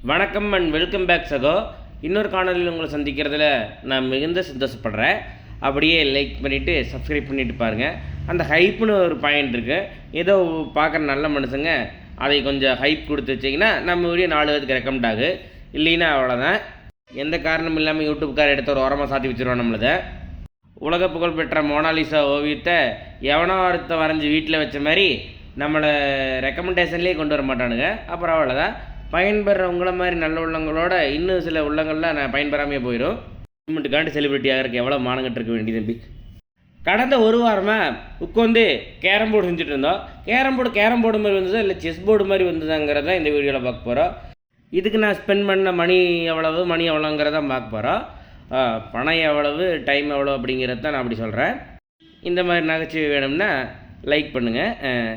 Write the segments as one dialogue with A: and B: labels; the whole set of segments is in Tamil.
A: வணக்கம் அண்ட் வெல்கம் பேக் சகோ. இன்னொரு காணொலியில் உங்களை சந்திக்கிறதுல நான் மிகுந்த சந்தோஷப்படுறேன். அப்படியே லைக் பண்ணிவிட்டு சப்ஸ்கிரைப் பண்ணிவிட்டு பாருங்கள். அந்த ஹைப்புன்னு ஒரு பாயிண்ட் இருக்குது. ஏதோ பார்க்குற நல்ல மனுஷங்க அதை கொஞ்சம் ஹைப் கொடுத்து வச்சிங்கன்னா நம்ம வீடியோ 4 பேருக்கு ரெக்கமெண்ட் ஆகு. இல்லைன்னா அவ்வளோதான். எந்த காரணமும் இல்லாமல் யூடியூப்கார எடுத்து ஒரு ஓரமாக சாத்தி வச்சுருவோம் நம்மளதை. உலக புகழ்பெற்ற மோனாலிசா ஓவியத்தை எவனோ ஒருத்த வரைஞ்சி வீட்டில் வச்ச மாதிரி நம்மளை ரெக்கமெண்டேஷன்லேயே கொண்டு வர மாட்டானுங்க. அப்புறம் அவ்வளோதான். பயன்பெற உங்களை மாதிரி நல்ல உள்ளங்களோட இன்னும் சில உள்ளங்கள்லாம் நான் பயன்பெறாமே போயிடும். கவர்மெண்ட்டுக்காண்டி செலிபிரிட்டி ஆகிறதுக்கு எவ்வளோ மானங்கட்டு இருக்க வேண்டியது தம்பி. கடந்த ஒரு வாரமாக உட்காந்து கேரம் போர்டு செஞ்சுட்டு இருந்தோம். கேரம் போர்டு மாதிரி வந்ததா இல்லை செஸ் போர்டு மாதிரி வந்ததாங்கிறத இந்த வீடியோவில் பார்க்க போகிறோம். இதுக்கு நான் ஸ்பெண்ட் பண்ண மணி எவ்வளோங்கிறத பார்க்க போகிறோம். பணம் எவ்வளவு, டைம் எவ்வளோ அப்படிங்கிறது தான் நான் அப்படி சொல்கிறேன். இந்த மாதிரி நகைச்சுவை வேணும்னா லைக் பண்ணுங்கள்.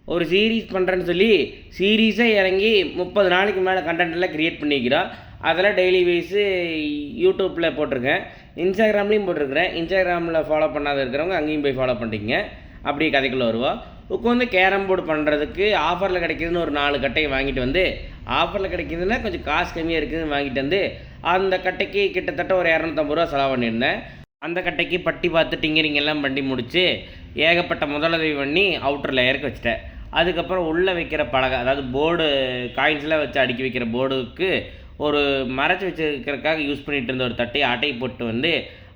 A: ஒரு சீரீஸ் பண்ணுறேன்னு சொல்லி சீரீஸை இறங்கி 30 நாளைக்கு மேலே கண்டென்ட்டெல்லாம் க்ரியேட் பண்ணிக்கிறோம். அதெல்லாம் டெய்லி வைஸு யூடியூப்பில் போட்டிருக்கேன், இன்ஸ்டாகிராம்லேயும் போட்டிருக்கிறேன். இன்ஸ்டாகிராமில் ஃபாலோ பண்ணாத இருக்கிறவங்க அங்கேயும் போய் ஃபாலோ பண்ணிக்கிங்க. அப்படியே கதைக்குள்ளே வருவோம். உட்காந்து கேரம் போர்டு பண்ணுறதுக்கு ஆஃபரில் கிடைக்கிதுன்னு ஒரு 4 கட்டையை வாங்கிட்டு வந்து, ஆஃபரில் கிடைக்கிதுன்னா கொஞ்சம் காசு கம்மியாக இருக்குதுன்னு வாங்கிட்டு வந்து அந்த கட்டைக்கு கிட்டத்தட்ட ஒரு 250 ரூபா செலவு பண்ணியிருந்தேன். அந்த கட்டைக்கு பட்டி பார்த்து டிங்கரிங் எல்லாம் பண்ணி முடித்து ஏகப்பட்ட முதலுதவி பண்ணி அவுட்டர் லேயருக்கு வச்சுட்டேன். அதுக்கப்புறம் உள்ளே வைக்கிற பலகை, அதாவது போர்டு காயின்ஸ்லாம் வச்சு அடுக்கி வைக்கிற போர்டுக்கு ஒரு மறைச்சி வச்சுருக்கிறதுக்காக யூஸ் பண்ணிகிட்டு இருந்த ஒரு தட்டையை அட்டை போட்டு வந்து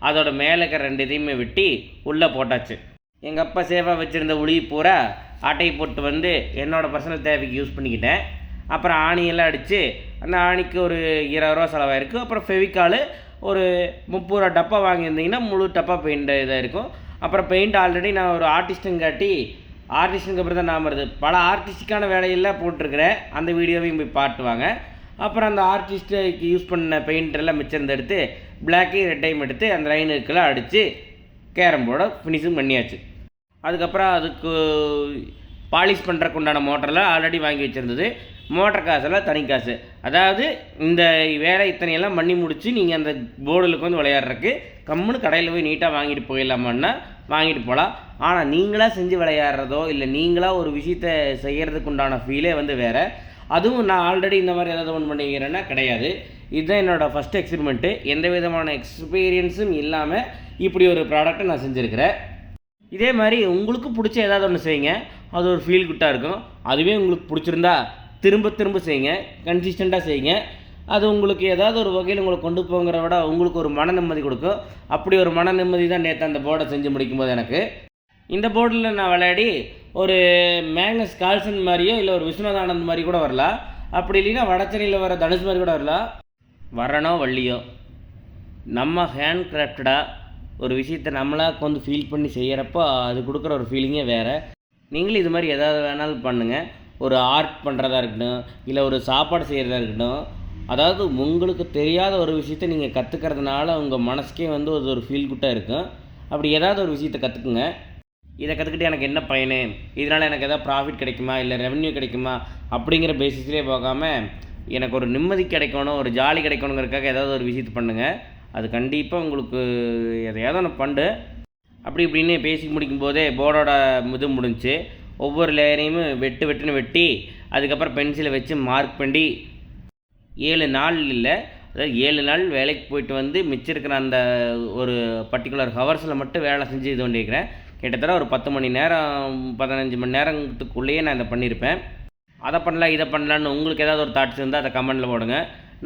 A: அதோட மேலே இருக்கிற 2 இதையுமே வெட்டி உள்ளே போட்டாச்சு. எங்கள் அப்பா சேஃபாக வச்சுருந்த உளி பூரா அட்டை போட்டு வந்து என்னோடய பர்சனல் தேவைக்கு யூஸ் பண்ணிக்கிட்டேன். அப்புறம் ஆணியெல்லாம் அடித்து அந்த ஆணிக்கு ஒரு 20 ரூபா செலவாயிருக்கு. அப்புறம் ஃபெவிக்கால் ஒரு 30 ரூபா டப்பா வாங்கியிருந்தீங்கன்னா முழு டப்பா பெயிண்ட் இதாக இருக்கும். அப்புறம் பெயிண்ட் ஆல்ரெடி நான் ஒரு ஆர்டிஸ்ட்டுங்காட்டி ஆர்டிஸ்ட்டுக்கு அப்புறம் தான் நான் வருது பல ஆர்டிஸ்டிக்கான வேலையெல்லாம் போட்டிருக்கிறேன். அந்த வீடியோவையும் போய் பாட்டுவாங்க. அப்புறம் அந்த ஆர்டிஸ்ட்டுக்கு யூஸ் பண்ண பெயிண்டெல்லாம் மிச்சம் எடுத்து பிளாக்கையும் ரெட்டையும் எடுத்து அந்த லைனுக்கெல்லாம் அடித்து கேரம் போர்டை ஃபினிஷிங் பண்ணியாச்சு. அதுக்கப்புறம் அதுக்கு பாலிஷ் பண்ணுறக்கு உண்டான மோட்டரெலாம் ஆல்ரெடி வாங்கி வச்சுருந்தது. மோட்டர் காசெல்லாம் தனி காசு. அதாவது இந்த வேலை இத்தனையெல்லாம் பண்ணி முடித்து நீங்கள் அந்த போர்டில் வந்து விளையாடுறதுக்கு கம்முன்னு கடையில் போய் நீட்டாக வாங்கிட்டு போயிடலாமான்னா வாங்கிட்டு போகலாம். ஆனால் நீங்களாக செஞ்சு விளையாடுறதோ இல்லை நீங்களாக ஒரு விஷயத்தை செய்கிறதுக்கு உண்டான ஃபீலே வந்து வேறு. அதுவும் நான் ஆல்ரெடி இந்த மாதிரி ஏதாவது ஒன்று பண்ணிக்கிறேன்னா கிடையாது. இதுதான் என்னோடய ஃபஸ்ட் எக்ஸ்பெரிமெண்ட்டு. எந்த விதமான எக்ஸ்பீரியன்ஸும் இல்லாமல் இப்படி ஒரு ப்ராடக்ட்டை நான் செஞ்சுருக்கிறேன். இதே மாதிரி உங்களுக்கு பிடிச்ச ஏதாவது ஒன்று செய்யுங்க, அது ஒரு ஃபீல் குட்டாக இருக்கும். அதுவே உங்களுக்கு பிடிச்சிருந்தா திரும்ப செய்யுங்க, கன்சிஸ்டண்ட்டாக செய்யுங்க. அது உங்களுக்கு ஏதாவது ஒரு வகையில் உங்களை கொண்டு போங்கிற விட உங்களுக்கு ஒரு மன நிம்மதி கொடுக்கும். அப்படி ஒரு மன நிம்மதி தான் நேற்று அந்த போர்டை செஞ்சு முடிக்கும்போது எனக்கு. இந்த போர்டில் நான் விளையாடி ஒரு மேக்னஸ் கால்சன் மாதிரியோ இல்லை ஒரு விஸ்வநாத் ஆனந்த் மாதிரி கூட வரலாம். அப்படி இல்லைன்னா வடச்சென்னையில் வர தனுஷ் மாதிரி கூட வரலாம். வரனோ வள்ளியோ நம்ம ஹேண்ட் கிராஃப்டடாக ஒரு விஷயத்தை நம்மளாக கொஞ்சம் ஃபீல் பண்ணி செய்கிறப்போ அது கொடுக்குற ஒரு ஃபீலிங்கே வேறு. நீங்களும் இது மாதிரி எதாவது வேணாலும் பண்ணுங்கள். ஒரு ஆர்ட் பண்ணுறதா இருக்கட்டும், இல்லை ஒரு சாப்பாடு செய்கிறதா இருக்கட்டும், அதாவது உங்களுக்கு தெரியாத ஒரு விஷயத்தை நீங்கள் கற்றுக்கிறதுனால உங்கள் மனசுக்கே வந்து அது ஒரு ஃபீல் குட்டாக இருக்கும். அப்படி ஏதாவது ஒரு விஷயத்தை கற்றுக்குங்க. இதை கற்றுக்கிட்டு எனக்கு என்ன பயனு, இதனால் எனக்கு எதாவது ப்ராஃபிட் கிடைக்குமா இல்லை ரெவன்யூ கிடைக்குமா அப்படிங்கிற பேசிஸ்லேயே போகாமல் எனக்கு ஒரு நிம்மதி கிடைக்கணும், ஒரு ஜாலி கிடைக்கணுங்கிறதுக்காக ஏதாவது ஒரு விஷயத்தை பண்ணுங்கள். அது கண்டிப்பாக உங்களுக்கு எதையாவது ஒன்று பண்டு. அப்படி இப்படின்னு பேசி முடிக்கும்போதே போர்டோட இது முடிஞ்சு ஒவ்வொரு லேயரையும் வெட்டுன்னு வெட்டி அதுக்கப்புறம் பென்சிலை வச்சு மார்க் பண்ணி 7 நாள் இல்லை, அதாவது 7 நாள் வேலைக்கு போயிட்டு வந்து மிச்சம் இருக்கிற அந்த ஒரு பர்டிகுலர் ஹவர்ஸில் மட்டும் வேலை செஞ்சு இது பண்ணியிருக்கிறேன். கிட்டத்தட்ட ஒரு 10 மணி நேரம் 15 மணி நேரத்துக்குள்ளேயே நான் இதை பண்ணியிருப்பேன். அதை பண்ணலாம் இதை பண்ணலான்னு உங்களுக்கு ஏதாவது ஒரு தாட்ஸ் இருந்தால் அதை கமெண்டில் போடுங்க.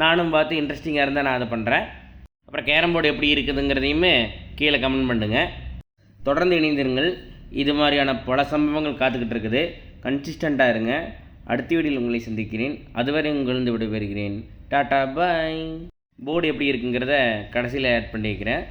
A: நானும் பார்த்து இன்ட்ரெஸ்டிங்காக இருந்தால் நான் அதை பண்ணுறேன். அப்புறம் கேரம் போர்டு எப்படி இருக்குதுங்கிறதையுமே கீழே கமெண்ட் பண்ணுங்கள். தொடர்ந்து இணைந்திருங்கள். இது மாதிரியான பல சம்பவங்கள் காத்துக்கிட்டு இருக்குது. கன்சிஸ்டண்ட்டாக இருங்க. அடுத்த வீடியோவில் உங்களை சந்திக்கிறேன். அதுவரை உங்களிருந்து விடைபெறுகிறேன். டாட்டா பாய். போர்டு எப்படி இருக்குங்கிறத கடைசியில் ஆட் பண்ணிக்கிறேன்.